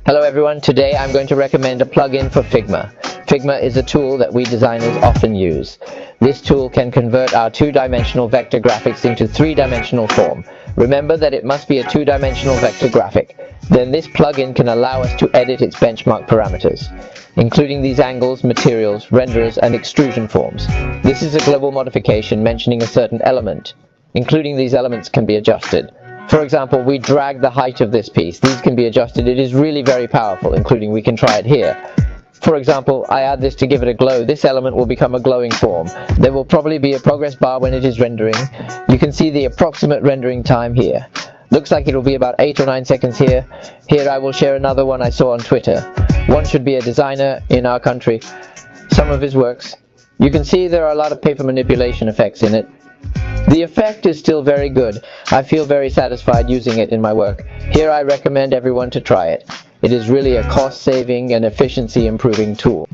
Hello everyone, today I'm going to recommend a plugin for Figma. Figma is a tool that we designers often use. This tool can convert our two-dimensional vector graphics into three-dimensional form. Remember that it must be a two-dimensional vector graphic. Then this plugin can allow us to edit its benchmark parameters, including these angles, materials, renderers, and extrusion forms. This is a global modification mentioning a certain element. Including these elements can be adjusted. For example, we drag the height of this piece. These can be adjusted. It is really very powerful, including we can try it here. For example, I add this to give it a glow. This element will become a glowing form. There will probably be a progress bar when it is rendering. You can see the approximate rendering time here. Looks like it will be about 8 or 9 seconds here. Here I will share another one I saw on Twitter. One should be a designer in our country. Some of his works. You can see there are a lot of paper manipulation effects in it. The effect is still very good. I feel very satisfied using it in my work. Here I recommend everyone to try it. It is really a cost-saving and efficiency-improving tool.